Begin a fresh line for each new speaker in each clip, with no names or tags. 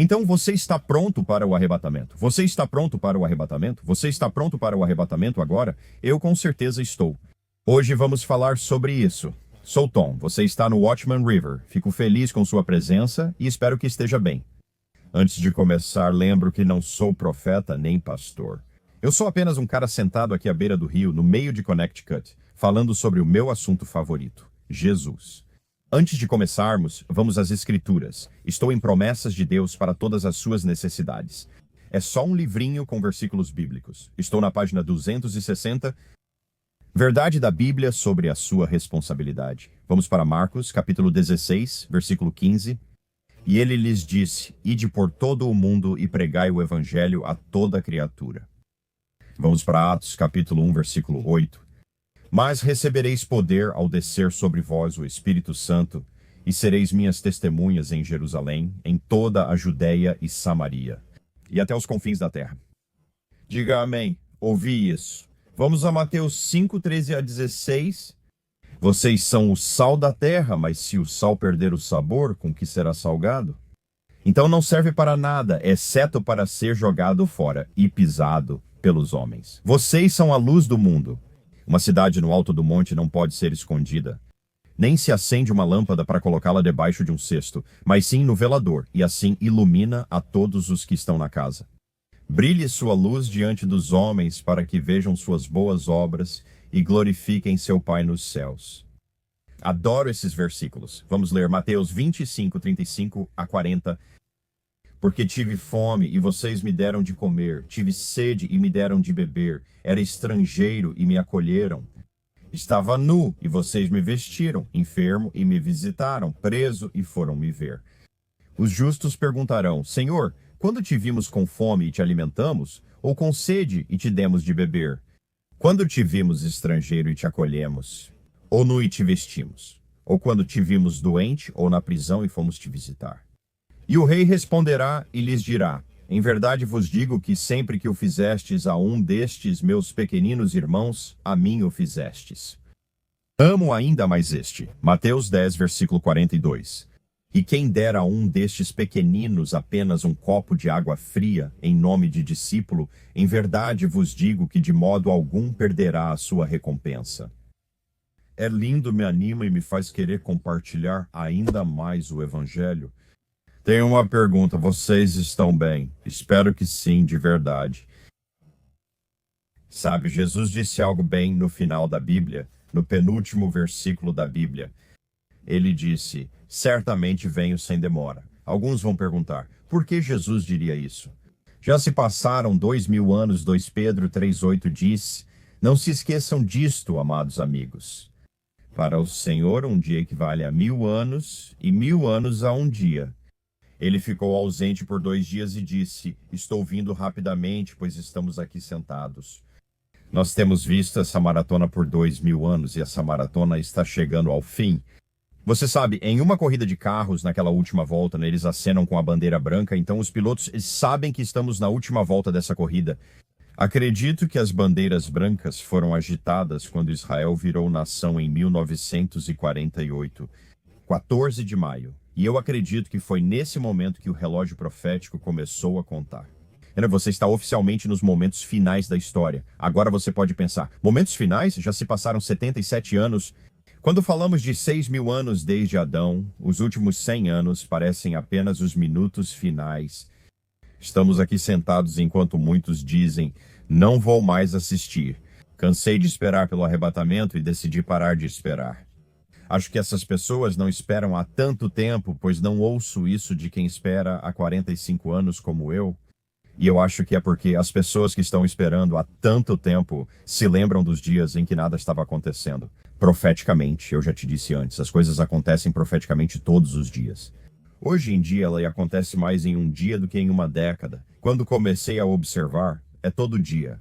Então você está pronto para o arrebatamento? Você está pronto para o arrebatamento? Você está pronto para o arrebatamento agora? Eu com certeza estou. Hoje vamos falar sobre isso. Sou Tom, você está no Watchman River. Fico feliz com sua presença e espero que esteja bem. Antes de começar, lembro que não sou profeta nem pastor. Eu sou apenas um cara sentado aqui à beira do rio, no meio de Connecticut, falando sobre o meu assunto favorito, Jesus. Antes de começarmos, vamos às Escrituras. Estou em Promessas de Deus para todas as suas necessidades. É só um livrinho com versículos bíblicos. Estou na página 260. Verdade da Bíblia sobre a sua responsabilidade. Vamos para Marcos, capítulo 16, versículo 15. E ele lhes disse: Ide por todo o mundo e pregai o evangelho a toda criatura. Vamos para Atos, capítulo 1, versículo 8. Mas recebereis poder ao descer sobre vós o Espírito Santo, e sereis minhas testemunhas em Jerusalém, em toda a Judéia e Samaria, e até os confins da terra. Diga amém. Ouvi isso. Vamos a Mateus 5, 13 a 16. Vocês são o sal da terra, mas se o sal perder o sabor, com que será salgado? Então não serve para nada, exceto para ser jogado fora e pisado pelos homens. Vocês são a luz do mundo. Uma cidade no alto do monte não pode ser escondida. Nem se acende uma lâmpada para colocá-la debaixo de um cesto, mas sim no velador, e assim ilumina a todos os que estão na casa. Brilhe sua luz diante dos homens para que vejam suas boas obras e glorifiquem seu Pai nos céus. Adoro esses versículos. Vamos ler Mateus 25, 35 a 40. Porque tive fome e vocês me deram de comer, tive sede e me deram de beber, era estrangeiro e me acolheram. Estava nu e vocês me vestiram, enfermo e me visitaram, preso e foram me ver. Os justos perguntarão: Senhor, quando te vimos com fome e te alimentamos, ou com sede e te demos de beber? Quando te vimos estrangeiro e te acolhemos, ou nu e te vestimos? Ou quando te vimos doente ou na prisão e fomos te visitar? E o rei responderá e lhes dirá: Em verdade vos digo que sempre que o fizestes a um destes meus pequeninos irmãos, a mim o fizestes. Amo ainda mais este. Mateus 10, versículo 42. E quem dera a um destes pequeninos apenas um copo de água fria, em nome de discípulo, em verdade vos digo que de modo algum perderá a sua recompensa. É lindo, me anima e me faz querer compartilhar ainda mais o Evangelho. Tenho uma pergunta: vocês estão bem? Espero que sim, de verdade. Sabe, Jesus disse algo bem no final da Bíblia, no penúltimo versículo da Bíblia. Ele disse: certamente venho sem demora. Alguns vão perguntar: por que Jesus diria isso? Já se passaram 2000 anos, 2 Pedro 3,8 diz: não se esqueçam disto, amados amigos. Para o Senhor, um dia equivale a 1000 anos, e 1000 anos a um dia. Ele ficou ausente por 2 dias e disse: estou vindo rapidamente, pois estamos aqui sentados. Nós temos visto essa maratona por 2000 anos e essa maratona está chegando ao fim. Você sabe, em uma corrida de carros, naquela última volta, né, eles acenam com a bandeira branca, então os pilotos sabem que estamos na última volta dessa corrida. Acredito que as bandeiras brancas foram agitadas quando Israel virou nação em 1948, 14 de maio. E eu acredito que foi nesse momento que o relógio profético começou a contar. Você está oficialmente nos momentos finais da história. Agora você pode pensar: momentos finais? Já se passaram 77 anos. Quando falamos de 6.000 anos desde Adão, os últimos 100 anos parecem apenas os minutos finais. Estamos aqui sentados enquanto muitos dizem: não vou mais assistir. Cansei de esperar pelo arrebatamento e decidi parar de esperar. Acho que essas pessoas não esperam há tanto tempo, pois não ouço isso de quem espera há 45 anos como eu. E eu acho que é porque as pessoas que estão esperando há tanto tempo se lembram dos dias em que nada estava acontecendo. Profeticamente, eu já te disse antes, as coisas acontecem profeticamente todos os dias. Hoje em dia, ela acontece mais em um dia do que em uma década. Quando comecei a observar, é todo dia.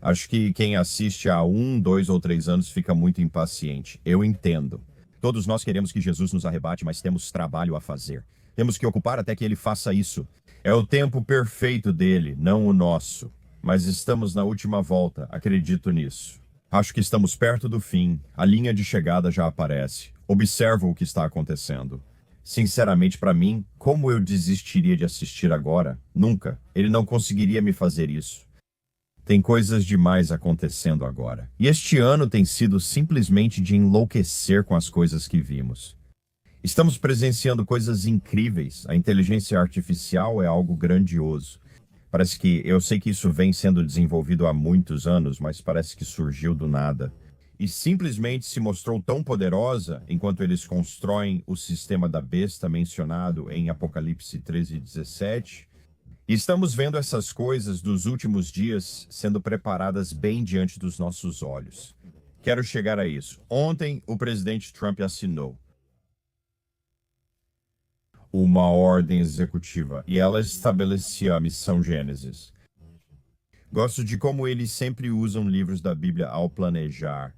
Acho que quem assiste há 1, 2 ou 3 anos fica muito impaciente. Eu entendo. Todos nós queremos que Jesus nos arrebate, mas temos trabalho a fazer. Temos que ocupar até que ele faça isso. É o tempo perfeito dele, não o nosso. Mas estamos na última volta, acredito nisso. Acho que estamos perto do fim, a linha de chegada já aparece. Observa o que está acontecendo. Sinceramente, para mim, como eu desistiria de assistir agora? Nunca. Ele não conseguiria me fazer isso. Tem coisas demais acontecendo agora. E este ano tem sido simplesmente de enlouquecer com as coisas que vimos. Estamos presenciando coisas incríveis. A inteligência artificial é algo grandioso. Parece que eu sei que isso vem sendo desenvolvido há muitos anos, mas parece que surgiu do nada. E simplesmente se mostrou tão poderosa enquanto eles constroem o sistema da besta mencionado em Apocalipse 13:17. E estamos vendo essas coisas dos últimos dias sendo preparadas bem diante dos nossos olhos. Quero chegar a isso. Ontem, o presidente Trump assinou uma ordem executiva e ela estabelecia a missão Gênesis. Gosto de como eles sempre usam livros da Bíblia ao planejar.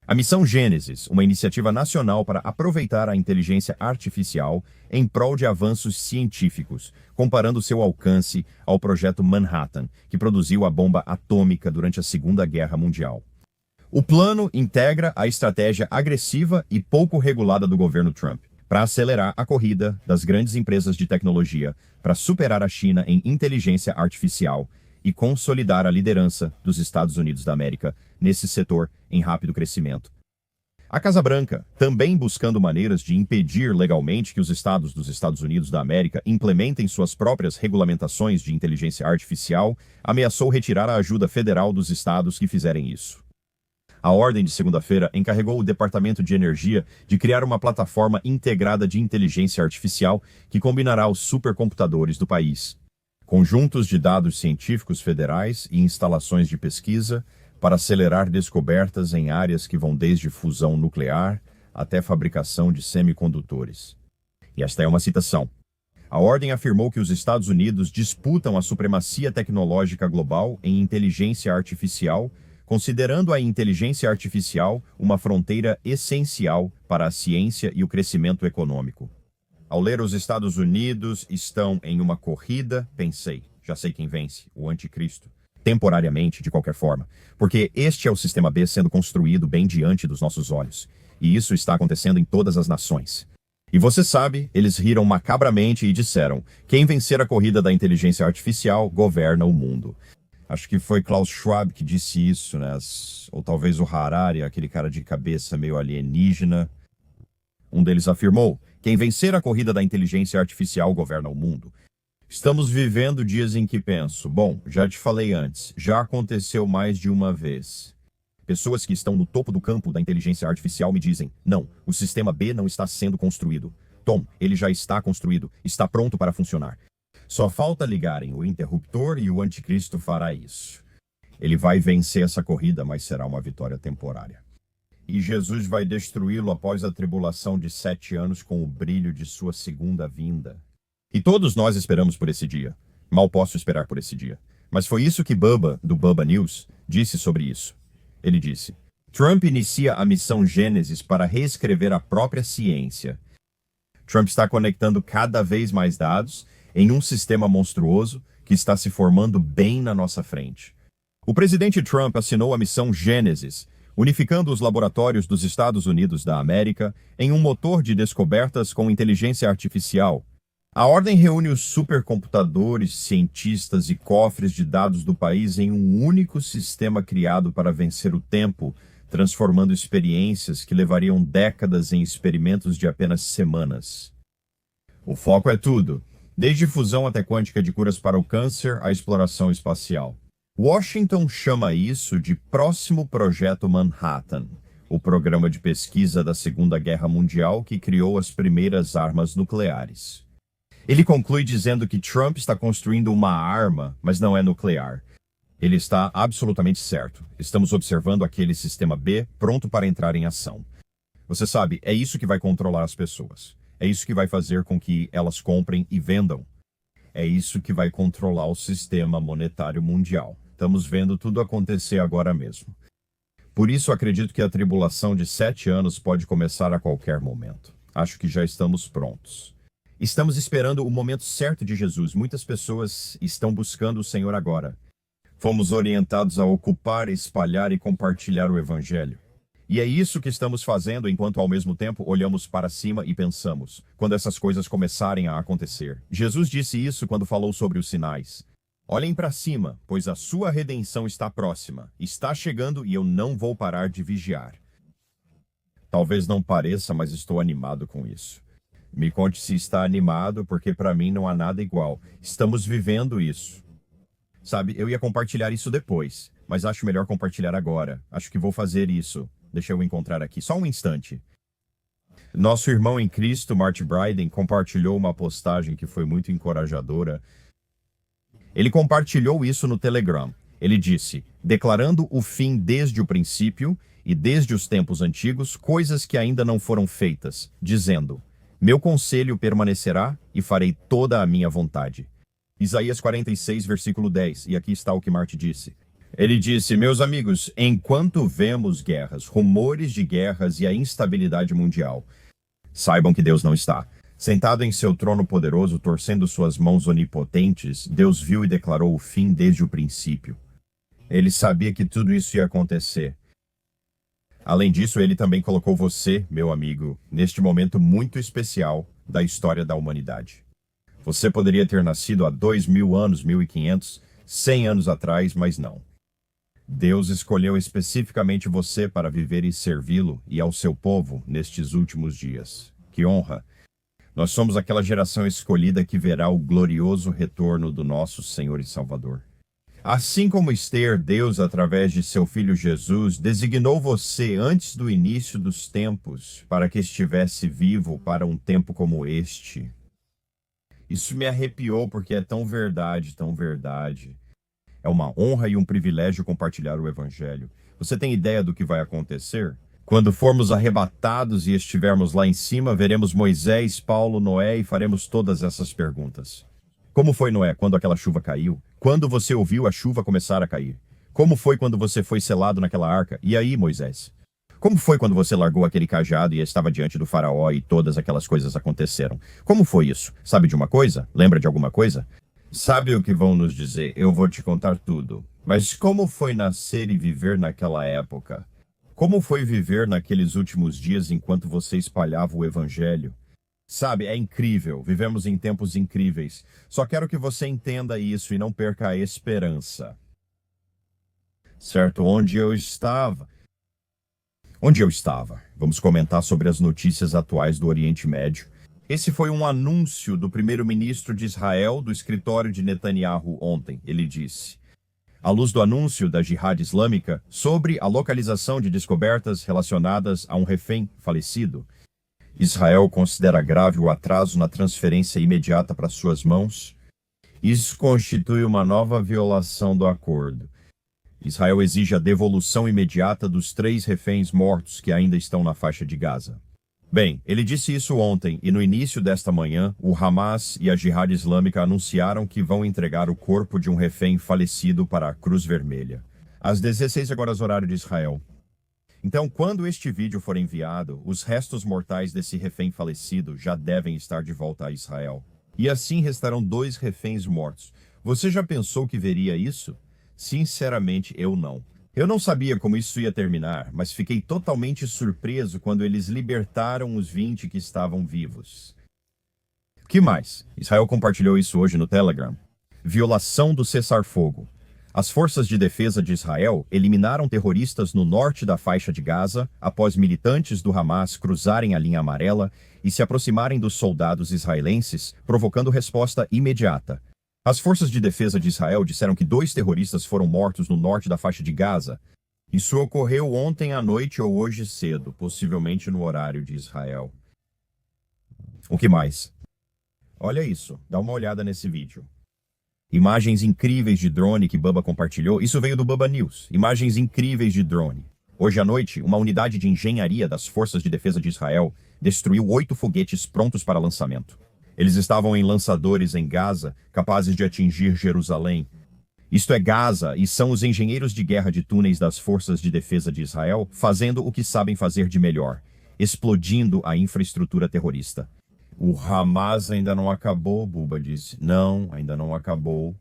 A Missão Gênesis, uma iniciativa nacional para aproveitar a inteligência artificial em prol de avanços científicos, comparando seu alcance ao projeto Manhattan, que produziu a bomba atômica durante a Segunda Guerra Mundial. O plano integra a estratégia agressiva e pouco regulada do governo Trump para acelerar a corrida das grandes empresas de tecnologia para superar a China em inteligência artificial e consolidar a liderança dos Estados Unidos da América nesse setor em rápido crescimento. A Casa Branca, também buscando maneiras de impedir legalmente que os estados dos Estados Unidos da América implementem suas próprias regulamentações de inteligência artificial, ameaçou retirar a ajuda federal dos estados que fizerem isso. A ordem de segunda-feira encarregou o Departamento de Energia de criar uma plataforma integrada de inteligência artificial que combinará os supercomputadores do país, conjuntos de dados científicos federais e instalações de pesquisa para acelerar descobertas em áreas que vão desde fusão nuclear até fabricação de semicondutores. E esta é uma citação. A ordem afirmou que os Estados Unidos disputam a supremacia tecnológica global em inteligência artificial, considerando a inteligência artificial uma fronteira essencial para a ciência e o crescimento econômico. Ao ler os Estados Unidos estão em uma corrida, pensei, já sei quem vence, o anticristo. Temporariamente, de qualquer forma, porque este é o sistema B sendo construído bem diante dos nossos olhos. E isso está acontecendo em todas as nações. E você sabe, eles riram macabramente e disseram, quem vencer a corrida da inteligência artificial governa o mundo. Acho que foi Klaus Schwab que disse isso, né? Ou talvez o Harari, aquele cara de cabeça meio alienígena. Um deles afirmou, quem vencer a corrida da inteligência artificial governa o mundo. Estamos vivendo dias em que penso, bom, já te falei antes, já aconteceu mais de uma vez. Pessoas que estão no topo do campo da inteligência artificial me dizem, não, o sistema B não está sendo construído. Tom, ele já está construído, está pronto para funcionar. Só falta ligarem o interruptor e o anticristo fará isso. Ele vai vencer essa corrida, mas será uma vitória temporária. E Jesus vai destruí-lo após a tribulação de 7 anos com o brilho de sua segunda vinda. E todos nós esperamos por esse dia. Mal posso esperar por esse dia. Mas foi isso que Bubba, do Bubba News, disse sobre isso. Ele disse, Trump inicia a missão Gênesis para reescrever a própria ciência. Trump está conectando cada vez mais dados em um sistema monstruoso que está se formando bem na nossa frente. O presidente Trump assinou a missão Gênesis, unificando os laboratórios dos Estados Unidos da América em um motor de descobertas com inteligência artificial. A ordem reúne os supercomputadores, cientistas e cofres de dados do país em um único sistema criado para vencer o tempo, transformando experiências que levariam décadas em experimentos de apenas semanas. O foco é tudo, desde fusão até quântica de curas para o câncer à exploração espacial. Washington chama isso de Próximo Projeto Manhattan, o programa de pesquisa da Segunda Guerra Mundial que criou as primeiras armas nucleares. Ele conclui dizendo que Trump está construindo uma arma, mas não é nuclear. Ele está absolutamente certo. Estamos observando aquele sistema B pronto para entrar em ação. Você sabe, é isso que vai controlar as pessoas. É isso que vai fazer com que elas comprem e vendam. É isso que vai controlar o sistema monetário mundial. Estamos vendo tudo acontecer agora mesmo. Por isso acredito que a tribulação de 7 anos pode começar a qualquer momento. Acho que já estamos prontos. Estamos esperando o momento certo de Jesus. Muitas pessoas estão buscando o Senhor agora. Fomos orientados a ocupar, espalhar e compartilhar o Evangelho. E é isso que estamos fazendo enquanto ao mesmo tempo olhamos para cima e pensamos, quando essas coisas começarem a acontecer. Jesus disse isso quando falou sobre os sinais. Olhem para cima, pois a sua redenção está próxima. Está chegando e eu não vou parar de vigiar. Talvez não pareça, mas estou animado com isso. Me conte se está animado, porque para mim não há nada igual. Estamos vivendo isso. Sabe, eu ia compartilhar isso depois, mas acho melhor compartilhar agora. Acho que vou fazer isso. Deixa eu encontrar aqui, só um instante. Nosso irmão em Cristo, Martin Bryden, compartilhou uma postagem que foi muito encorajadora. Ele compartilhou isso no Telegram. Ele disse, declarando o fim desde o princípio e desde os tempos antigos, coisas que ainda não foram feitas, dizendo, meu conselho permanecerá e farei toda a minha vontade. Isaías 46, versículo 10, e aqui está o que Martin disse. Ele disse, meus amigos, enquanto vemos guerras, rumores de guerras e a instabilidade mundial, saibam que Deus não está. Sentado em seu trono poderoso, torcendo suas mãos onipotentes, Deus viu e declarou o fim desde o princípio. Ele sabia que tudo isso ia acontecer. Além disso, ele também colocou você, meu amigo, neste momento muito especial da história da humanidade. Você poderia ter nascido há 2000 anos, 1500, 100 anos atrás, mas não. Deus escolheu especificamente você para viver e servi-lo e ao seu povo nestes últimos dias. Que honra! Nós somos aquela geração escolhida que verá o glorioso retorno do nosso Senhor e Salvador. Assim como Esther, Deus, através de seu Filho Jesus, designou você antes do início dos tempos para que estivesse vivo para um tempo como este. Isso me arrepiou porque é tão verdade, tão verdade. É uma honra e um privilégio compartilhar o Evangelho. Você tem ideia do que vai acontecer? Quando formos arrebatados e estivermos lá em cima, veremos Moisés, Paulo, Noé e faremos todas essas perguntas. Como foi, Noé, quando aquela chuva caiu? Quando você ouviu a chuva começar a cair? Como foi quando você foi selado naquela arca? E aí, Moisés? Como foi quando você largou aquele cajado e estava diante do faraó e todas aquelas coisas aconteceram? Como foi isso? Sabe de uma coisa? Lembra de alguma coisa? Sabe o que vão nos dizer? Eu vou te contar tudo. Mas como foi nascer e viver naquela época? Como foi viver naqueles últimos dias enquanto você espalhava o Evangelho? Sabe, é incrível. Vivemos em tempos incríveis. Só quero que você entenda isso e não perca a esperança. Certo, onde eu estava? Onde eu estava? Vamos comentar sobre as notícias atuais do Oriente Médio. Esse foi um anúncio do primeiro-ministro de Israel, do escritório de Netanyahu ontem. Ele disse, à luz do anúncio da Jihad Islâmica sobre a localização de descobertas relacionadas a um refém falecido, Israel considera grave o atraso na transferência imediata para suas mãos. Isso constitui uma nova violação do acordo. Israel exige a devolução imediata dos 3 reféns mortos que ainda estão na faixa de Gaza. Bem, ele disse isso ontem e no início desta manhã, o Hamas e a Jihad Islâmica anunciaram que vão entregar o corpo de um refém falecido para a Cruz Vermelha. Às 16 horas horário de Israel. Então, quando este vídeo for enviado, os restos mortais desse refém falecido já devem estar de volta a Israel. E assim restarão 2 reféns mortos. Você já pensou que veria isso? Sinceramente, eu não. Eu não sabia como isso ia terminar, mas fiquei totalmente surpreso quando eles libertaram os 20 que estavam vivos. O que mais? Israel compartilhou isso hoje no Telegram. Violação do cessar-fogo. As forças de defesa de Israel eliminaram terroristas no norte da faixa de Gaza após militantes do Hamas cruzarem a linha amarela e se aproximarem dos soldados israelenses, provocando resposta imediata. As forças de defesa de Israel disseram que 2 terroristas foram mortos no norte da faixa de Gaza. Isso ocorreu ontem à noite ou hoje cedo, possivelmente no horário de Israel. O que mais? Olha isso, dá uma olhada nesse vídeo. Imagens incríveis de drone que Bubba compartilhou. Isso veio do Bubba News. Imagens incríveis de drone. Hoje à noite, uma unidade de engenharia das Forças de Defesa de Israel destruiu 8 foguetes prontos para lançamento. Eles estavam em lançadores em Gaza, capazes de atingir Jerusalém. Isto é Gaza, e são os engenheiros de guerra de túneis das Forças de Defesa de Israel fazendo o que sabem fazer de melhor, explodindo a infraestrutura terrorista. O Hamas ainda não acabou, Bubba disse. Não, ainda não acabou.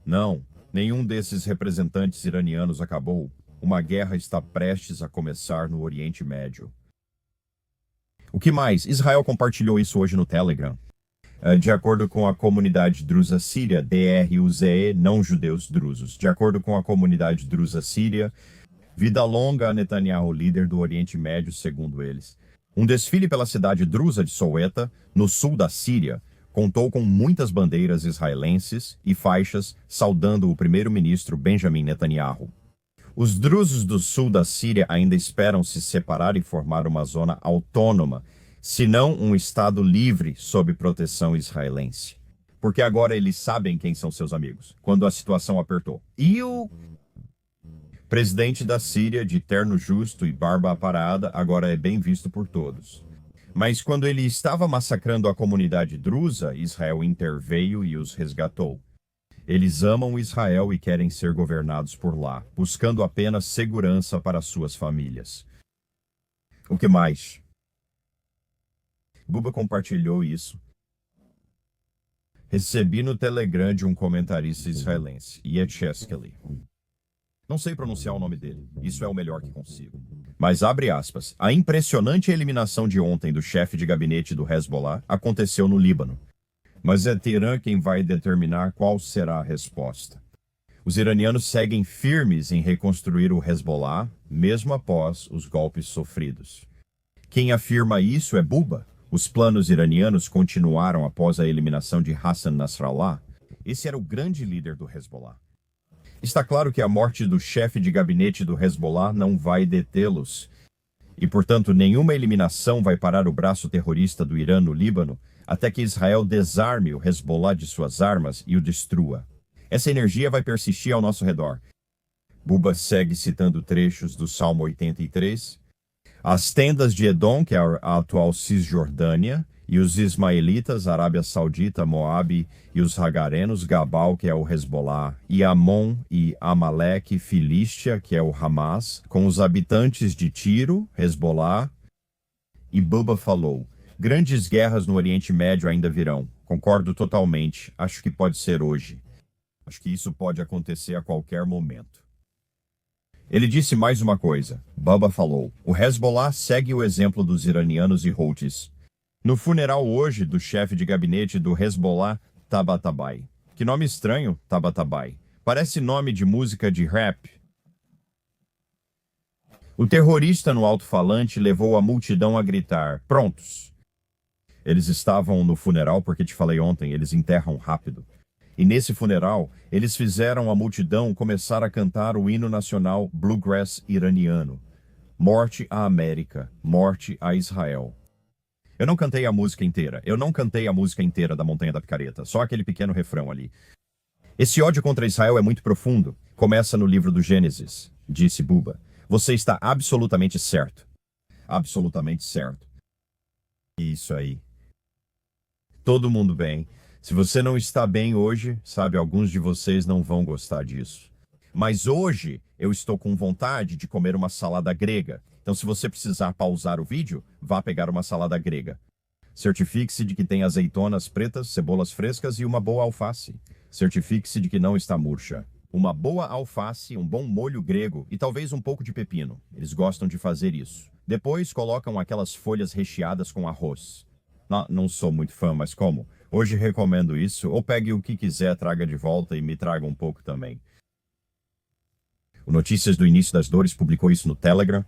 Não, nenhum desses representantes iranianos acabou. Uma guerra está prestes a começar no Oriente Médio. O que mais? Israel compartilhou isso hoje no Telegram. De acordo com a comunidade drusa síria, DRUZE, não judeus drusos. De acordo com a comunidade drusa síria, vida longa a Netanyahu, líder do Oriente Médio, segundo eles. Um desfile pela cidade drusa de Soweta, no sul da Síria, contou com muitas bandeiras israelenses e faixas saudando o primeiro-ministro Benjamin Netanyahu. Os drusos do sul da Síria ainda esperam se separar e formar uma zona autônoma, se não um Estado livre sob proteção israelense. Porque agora eles sabem quem são seus amigos, quando a situação apertou. E o presidente da Síria, de terno justo e barba aparada, agora é bem visto por todos. Mas quando ele estava massacrando a comunidade drusa, Israel interveio e os resgatou. Eles amam Israel e querem ser governados por lá, buscando apenas segurança para suas famílias. O que mais? Buba compartilhou isso. Recebi no Telegram de um comentarista israelense, Yecheskeli. Não sei pronunciar o nome dele. Isso é o melhor que consigo. Mas abre aspas. A impressionante eliminação de ontem do chefe de gabinete do Hezbollah aconteceu no Líbano. Mas é Teherã quem vai determinar qual será a resposta. Os iranianos seguem firmes em reconstruir o Hezbollah, mesmo após os golpes sofridos. Quem afirma isso é Buba. Os planos iranianos continuaram após a eliminação de Hassan Nasrallah. Esse era o grande líder do Hezbollah. Está claro que a morte do chefe de gabinete do Hezbollah não vai detê-los. E, portanto, nenhuma eliminação vai parar o braço terrorista do Irã no Líbano até que Israel desarme o Hezbollah de suas armas e o destrua. Essa energia vai persistir ao nosso redor. Buba segue citando trechos do Salmo 83. As tendas de Edom, que é a atual Cisjordânia, e os ismaelitas, Arábia Saudita, Moabe, e os hagarenos, Gabal, que é o Hezbollah, e Amon e Amaleque, Filístia, que é o Hamas, com os habitantes de Tiro, Hezbollah. E Buba falou, grandes guerras no Oriente Médio ainda virão. Concordo totalmente. Acho que pode ser hoje. Acho que isso pode acontecer a qualquer momento. Ele disse mais uma coisa. Buba falou, o Hezbollah segue o exemplo dos iranianos e Houthis. No funeral hoje do chefe de gabinete do Hezbollah, Tabatabai. Que nome estranho, Tabatabai. Parece nome de música de rap. O terrorista no alto-falante levou a multidão a gritar, prontos. Eles estavam no funeral porque te falei ontem, eles enterram rápido. E nesse funeral, eles fizeram a multidão começar a cantar o hino nacional bluegrass iraniano. Morte à América, morte a Israel. Eu não cantei a música inteira. Eu não cantei a música inteira da Montanha da Picareta, só aquele pequeno refrão ali. Esse ódio contra Israel é muito profundo. Começa no livro do Gênesis, disse Buba. Você está absolutamente certo. Absolutamente certo. Isso aí. Todo mundo bem. Se você não está bem hoje, sabe, alguns de vocês não vão gostar disso. Mas hoje eu estou com vontade de comer uma salada grega. Então, se você precisar pausar o vídeo, vá pegar uma salada grega. Certifique-se de que tem azeitonas pretas, cebolas frescas e uma boa alface. Certifique-se de que não está murcha. Uma boa alface, um bom molho grego e talvez um pouco de pepino. Eles gostam de fazer isso. Depois colocam aquelas folhas recheadas com arroz. Não sou muito fã, mas como? Hoje recomendo isso, ou pegue o que quiser, traga de volta e me traga um pouco também. O Notícias do Início das Dores publicou isso no Telegram.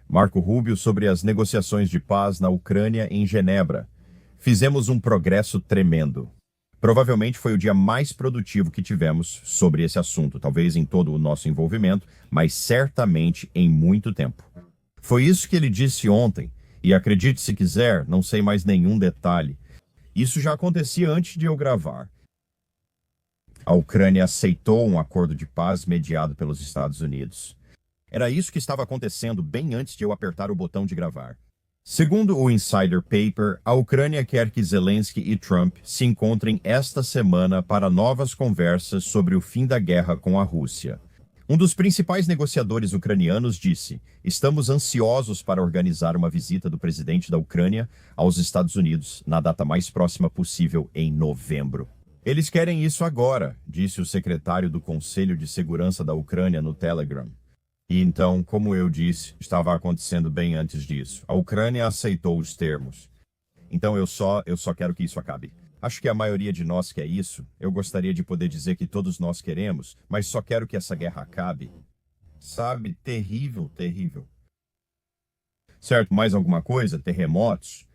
Marco Rubio sobre as negociações de paz na Ucrânia em Genebra. Fizemos um progresso tremendo. Provavelmente foi o dia mais produtivo que tivemos sobre esse assunto, talvez em todo o nosso envolvimento, mas certamente em muito tempo. Foi isso que ele disse ontem, e acredite se quiser, não sei mais nenhum detalhe. Isso já acontecia antes de eu gravar. A Ucrânia aceitou um acordo de paz mediado pelos Estados Unidos. Era isso que estava acontecendo bem antes de eu apertar o botão de gravar. Segundo o Insider Paper, a Ucrânia quer que Zelensky e Trump se encontrem esta semana para novas conversas sobre o fim da guerra com a Rússia. Um dos principais negociadores ucranianos disse: estamos ansiosos para organizar uma visita do presidente da Ucrânia aos Estados Unidos na data mais próxima possível em novembro. Eles querem isso agora, disse o secretário do Conselho de Segurança da Ucrânia no Telegram. E então, como eu disse, estava acontecendo bem antes disso. A Ucrânia aceitou os termos. Então eu só quero que isso acabe. Acho que a maioria de nós quer isso. Eu gostaria de poder dizer que todos nós queremos, mas só quero que essa guerra acabe. Sabe? Terrível, terrível. Certo, mais alguma coisa? Terremotos?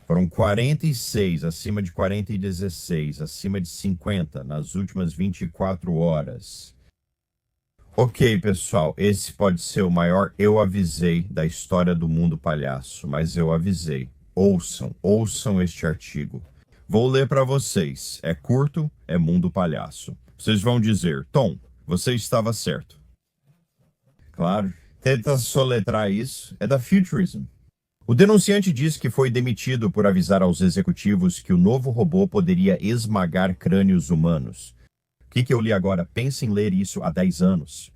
Foram 46, acima de 40 e 16, acima de 50 nas últimas 24 horas. Ok, pessoal, esse pode ser o maior eu avisei da história do mundo palhaço, mas eu avisei. Ouçam este artigo. Vou ler para vocês. É curto, é mundo palhaço. Vocês vão dizer, Tom, você estava certo. Claro, tenta soletrar isso. É da Futurism. O denunciante diz que foi demitido por avisar aos executivos que o novo robô poderia esmagar crânios humanos. O que eu li agora? Pense em ler isso há 10 anos.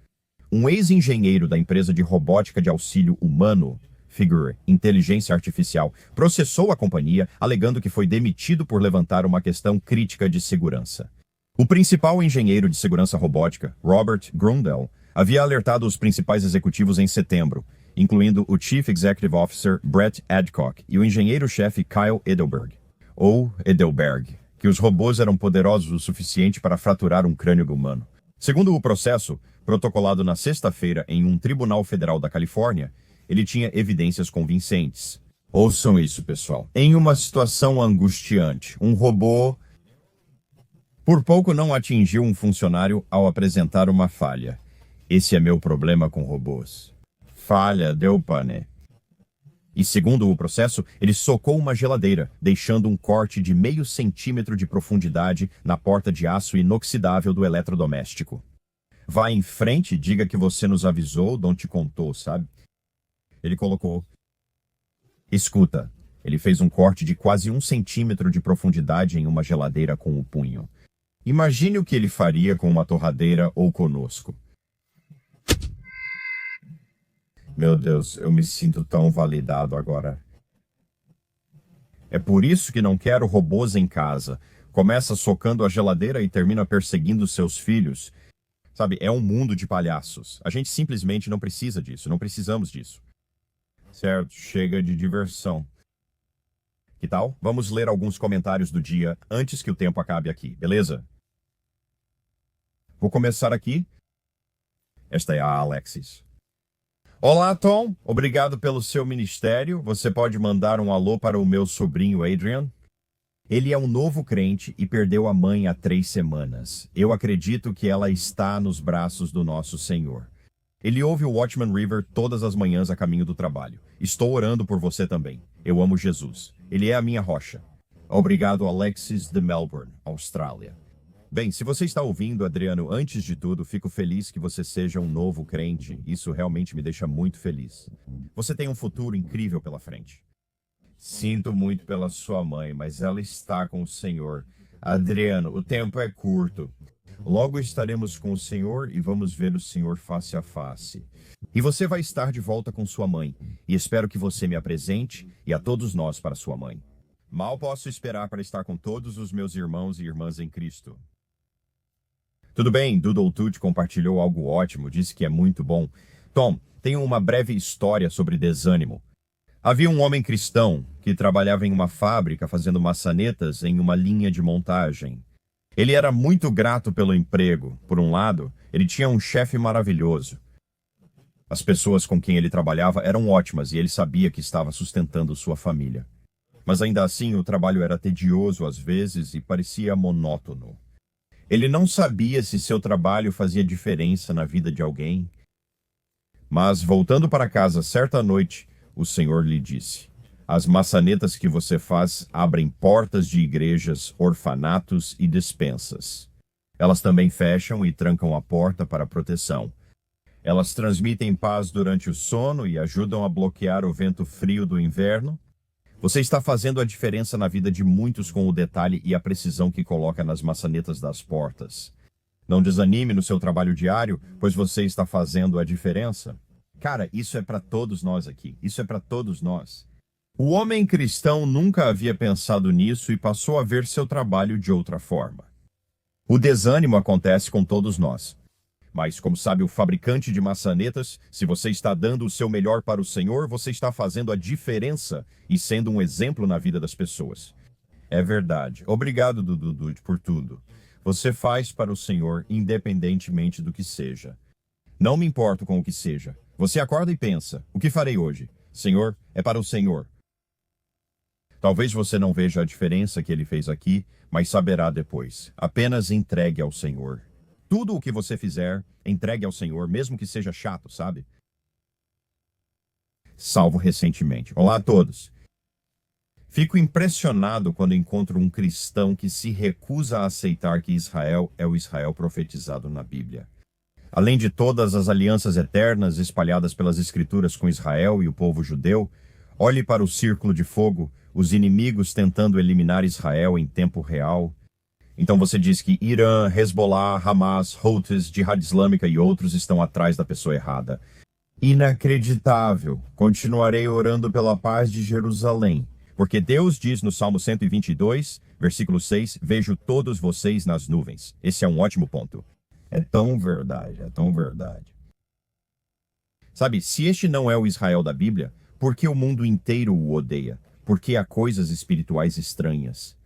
Um ex-engenheiro da empresa de robótica de auxílio humano, Figure, Inteligência Artificial, processou a companhia, alegando que foi demitido por levantar uma questão crítica de segurança. O principal engenheiro de segurança robótica, Robert Grundle, havia alertado os principais executivos em setembro, incluindo o Chief Executive Officer Brett Adcock e o engenheiro-chefe Kyle Edelberg, que os robôs eram poderosos o suficiente para fraturar um crânio humano. Segundo o processo, protocolado na sexta-feira em um tribunal federal da Califórnia, ele tinha evidências convincentes. Ouçam isso, pessoal. Em uma situação angustiante, um robô por pouco não atingiu um funcionário ao apresentar uma falha. Esse é meu problema com robôs. Falha, deu pane. E segundo o processo, ele socou uma geladeira, deixando um corte de meio centímetro de profundidade na porta de aço inoxidável do eletrodoméstico. Vá em frente e diga que você nos avisou, não te contou, sabe? Ele colocou. Escuta, ele fez um corte de quase 1 centímetro de profundidade em uma geladeira com o punho. Imagine o que ele faria com uma torradeira ou conosco. Meu Deus, eu me sinto tão validado agora. É por isso que não quero robôs em casa. Começa socando a geladeira e termina perseguindo seus filhos. Sabe, é um mundo de palhaços. A gente simplesmente não precisa disso, não precisamos disso. Certo, chega de diversão. Que tal? Vamos ler alguns comentários do dia antes que o tempo acabe aqui, beleza? Vou começar aqui. Esta é a Alexis. Olá, Tom. Obrigado pelo seu ministério. Você pode mandar um alô para o meu sobrinho Adrian? Ele é um novo crente e perdeu a mãe há 3 semanas. Eu acredito que ela está nos braços do nosso Senhor. Ele ouve o Watchman River todas as manhãs a caminho do trabalho. Estou orando por você também. Eu amo Jesus. Ele é a minha rocha. Obrigado, Alexis de Melbourne, Austrália. Bem, se você está ouvindo, Adriano, antes de tudo, fico feliz que você seja um novo crente. Isso realmente me deixa muito feliz. Você tem um futuro incrível pela frente. Sinto muito pela sua mãe, mas ela está com o Senhor. Adriano, o tempo é curto. Logo estaremos com o Senhor e vamos ver o Senhor face a face. E você vai estar de volta com sua mãe. E espero que você me apresente e a todos nós para sua mãe. Mal posso esperar para estar com todos os meus irmãos e irmãs em Cristo. Tudo bem, Doodle Toot compartilhou algo ótimo, disse que é muito bom. Tom, tenho uma breve história sobre desânimo. Havia um homem cristão que trabalhava em uma fábrica fazendo maçanetas em uma linha de montagem. Ele era muito grato pelo emprego. Por um lado, ele tinha um chefe maravilhoso. As pessoas com quem ele trabalhava eram ótimas e ele sabia que estava sustentando sua família. Mas ainda assim, o trabalho era tedioso às vezes e parecia monótono. Ele não sabia se seu trabalho fazia diferença na vida de alguém. Mas, voltando para casa certa noite, o Senhor lhe disse: as maçanetas que você faz abrem portas de igrejas, orfanatos e despensas. Elas também fecham e trancam a porta para proteção. Elas transmitem paz durante o sono e ajudam a bloquear o vento frio do inverno. Você está fazendo a diferença na vida de muitos com o detalhe e a precisão que coloca nas maçanetas das portas. Não desanime no seu trabalho diário, pois você está fazendo a diferença. Cara, isso é para todos nós aqui. Isso é para todos nós. O homem cristão nunca havia pensado nisso e passou a ver seu trabalho de outra forma. O desânimo acontece com todos nós. Mas, como sabe o fabricante de maçanetas, se você está dando o seu melhor para o Senhor, você está fazendo a diferença e sendo um exemplo na vida das pessoas. É verdade. Obrigado, Dudu, por tudo. Você faz para o Senhor independentemente do que seja. Não me importo com o que seja. Você acorda e pensa: o que farei hoje? Senhor, é para o Senhor. Talvez você não veja a diferença que ele fez aqui, mas saberá depois. Apenas entregue ao Senhor. Tudo o que você fizer, entregue ao Senhor, mesmo que seja chato, sabe? Salvo recentemente. Olá a todos. Fico impressionado quando encontro um cristão que se recusa a aceitar que Israel é o Israel profetizado na Bíblia. Além de todas as alianças eternas espalhadas pelas Escrituras com Israel e o povo judeu, olhe para o círculo de fogo, os inimigos tentando eliminar Israel em tempo real. Então você diz que Irã, Hezbollah, Hamas, Houthis, Jihad Islâmica e outros estão atrás da pessoa errada. Inacreditável. Continuarei orando pela paz de Jerusalém. Porque Deus diz no Salmo 122, versículo 6, vejo todos vocês nas nuvens. Esse é um ótimo ponto. É tão verdade, é tão verdade. Sabe, se este não é o Israel da Bíblia, por que o mundo inteiro o odeia? Porque há coisas espirituais estranhas.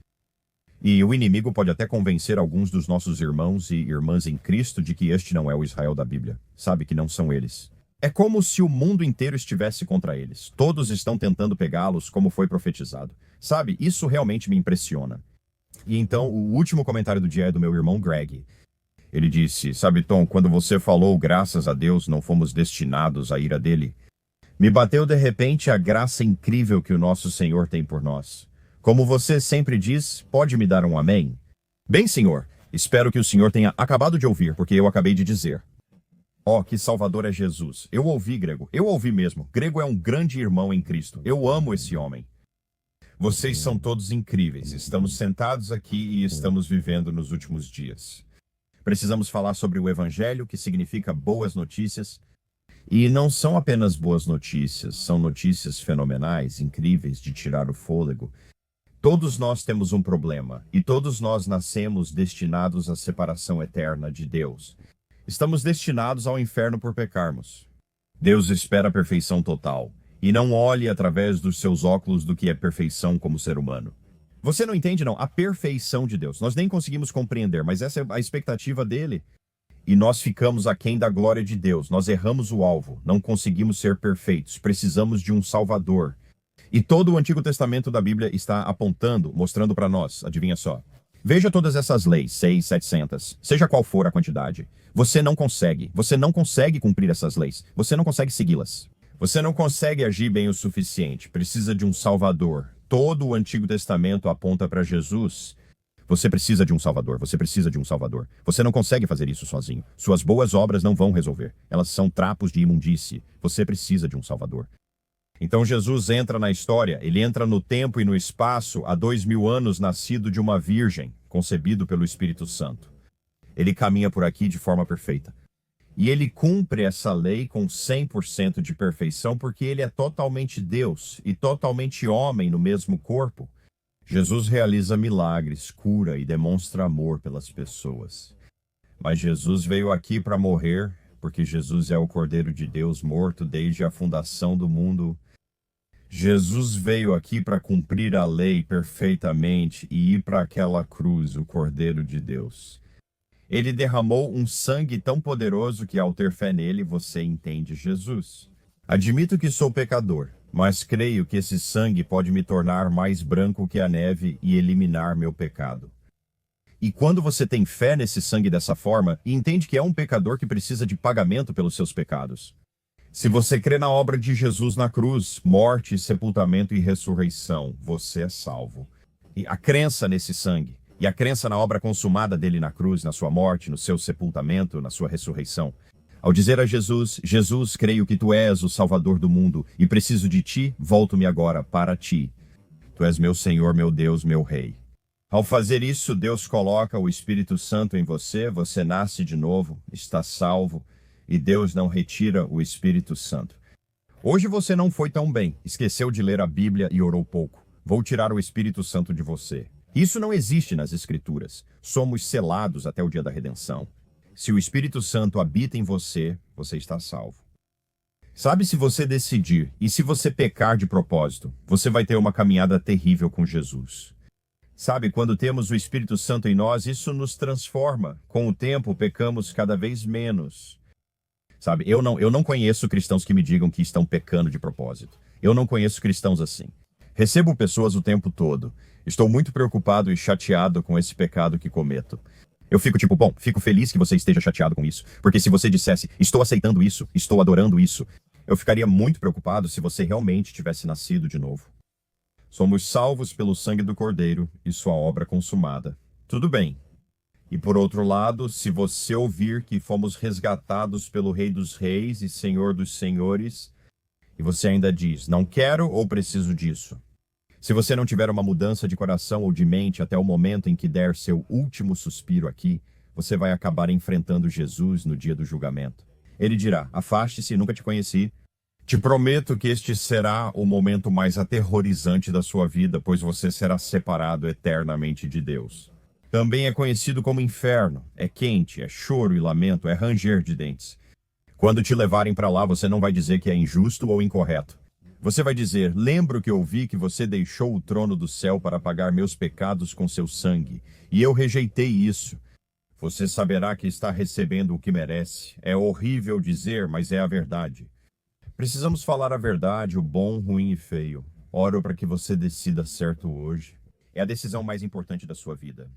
E o inimigo pode até convencer alguns dos nossos irmãos e irmãs em Cristo de que este não é o Israel da Bíblia. Sabe que não são eles. É como se o mundo inteiro estivesse contra eles. Todos estão tentando pegá-los, como foi profetizado. Sabe, isso realmente me impressiona. E então, o último comentário do dia é do meu irmão Greg. Ele disse: sabe, Tom, quando você falou, graças a Deus, não fomos destinados à ira dele, me bateu de repente a graça incrível que o nosso Senhor tem por nós. Como você sempre diz, pode me dar um amém? Bem, Senhor, espero que o Senhor tenha acabado de ouvir, porque eu acabei de dizer. Oh, que Salvador é Jesus. Eu ouvi, Grego. Eu ouvi mesmo. Grego é um grande irmão em Cristo. Eu amo esse homem. Vocês são todos incríveis. Estamos sentados aqui e estamos vivendo nos últimos dias. Precisamos falar sobre o Evangelho, que significa boas notícias. E não são apenas boas notícias, são notícias fenomenais, incríveis, de tirar o fôlego. Todos nós temos um problema, e todos nós nascemos destinados à separação eterna de Deus. Estamos destinados ao inferno por pecarmos. Deus espera a perfeição total, e não olhe através dos seus óculos do que é perfeição como ser humano. Você não entende, não? A perfeição de Deus. Nós nem conseguimos compreender, mas essa é a expectativa dele. E nós ficamos aquém da glória de Deus. Nós erramos o alvo, não conseguimos ser perfeitos, precisamos de um Salvador. E todo o Antigo Testamento da Bíblia está apontando, mostrando para nós, adivinha só. Veja todas essas leis, 6, 700, seja qual for a quantidade. Você não consegue cumprir essas leis, você não consegue segui-las. Você não consegue agir bem o suficiente, precisa de um Salvador. Todo o Antigo Testamento aponta para Jesus. Você precisa de um Salvador, você precisa de um Salvador. Você não consegue fazer isso sozinho. Suas boas obras não vão resolver. Elas são trapos de imundície. Você precisa de um Salvador. Então Jesus entra na história, ele entra no tempo e no espaço, há 2000 anos nascido de uma virgem, concebido pelo Espírito Santo. Ele caminha por aqui de forma perfeita. E ele cumpre essa lei com 100% de perfeição porque ele é totalmente Deus e totalmente homem no mesmo corpo. Jesus realiza milagres, cura e demonstra amor pelas pessoas. Mas Jesus veio aqui para morrer, porque Jesus é o Cordeiro de Deus morto desde a fundação do mundo. Jesus veio aqui para cumprir a lei perfeitamente e ir para aquela cruz, o Cordeiro de Deus. Ele derramou um sangue tão poderoso que, ao ter fé nele, você entende Jesus. Admito que sou pecador, mas creio que esse sangue pode me tornar mais branco que a neve e eliminar meu pecado. E quando você tem fé nesse sangue dessa forma, e entende que é um pecador que precisa de pagamento pelos seus pecados. Se você crê na obra de Jesus na cruz, morte, sepultamento e ressurreição, você é salvo. E a crença nesse sangue, e a crença na obra consumada dele na cruz, na sua morte, no seu sepultamento, na sua ressurreição. Ao dizer a Jesus, Jesus, creio que tu és o Salvador do mundo, e preciso de ti, volto-me agora para ti. Tu és meu Senhor, meu Deus, meu Rei. Ao fazer isso, Deus coloca o Espírito Santo em você, você nasce de novo, está salvo, e Deus não retira o Espírito Santo. Hoje você não foi tão bem, esqueceu de ler a Bíblia e orou pouco. Vou tirar o Espírito Santo de você. Isso não existe nas Escrituras. Somos selados até o dia da redenção. Se o Espírito Santo habita em você, você está salvo. Sabe, se você decidir e se você pecar de propósito, você vai ter uma caminhada terrível com Jesus. Sabe, quando temos o Espírito Santo em nós, isso nos transforma. Com o tempo, pecamos cada vez menos. Sabe, eu não conheço cristãos que me digam que estão pecando de propósito. Eu não conheço cristãos assim. Recebo pessoas o tempo todo. Estou muito preocupado e chateado com esse pecado que cometo. Eu fico tipo, bom, fico feliz que você esteja chateado com isso. Porque se você dissesse, estou aceitando isso, estou adorando isso, eu ficaria muito preocupado se você realmente tivesse nascido de novo. Somos salvos pelo sangue do Cordeiro e sua obra consumada. Tudo bem. E por outro lado, se você ouvir que fomos resgatados pelo Rei dos Reis e Senhor dos Senhores, e você ainda diz, não quero ou preciso disso. Se você não tiver uma mudança de coração ou de mente até o momento em que der seu último suspiro aqui, você vai acabar enfrentando Jesus no dia do julgamento. Ele dirá, afaste-se, nunca te conheci. Te prometo que este será o momento mais aterrorizante da sua vida, pois você será separado eternamente de Deus. Também é conhecido como inferno. É quente, é choro e lamento, é ranger de dentes. Quando te levarem para lá, você não vai dizer que é injusto ou incorreto. Você vai dizer, lembro que ouvi que você deixou o trono do céu para pagar meus pecados com seu sangue, e eu rejeitei isso. Você saberá que está recebendo o que merece. É horrível dizer, mas é a verdade. Precisamos falar a verdade, o bom, ruim e feio. Oro para que você decida certo hoje. É a decisão mais importante da sua vida.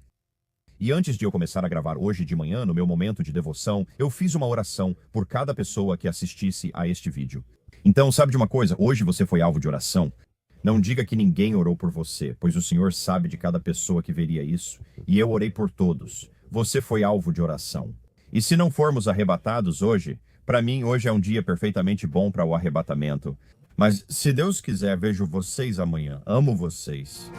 E antes de eu começar a gravar hoje de manhã, no meu momento de devoção, eu fiz uma oração por cada pessoa que assistisse a este vídeo. Então, sabe de uma coisa? Hoje você foi alvo de oração. Não diga que ninguém orou por você, pois o Senhor sabe de cada pessoa que veria isso. E eu orei por todos. Você foi alvo de oração. E se não formos arrebatados hoje, para mim hoje é um dia perfeitamente bom para o arrebatamento. Mas se Deus quiser, vejo vocês amanhã. Amo vocês.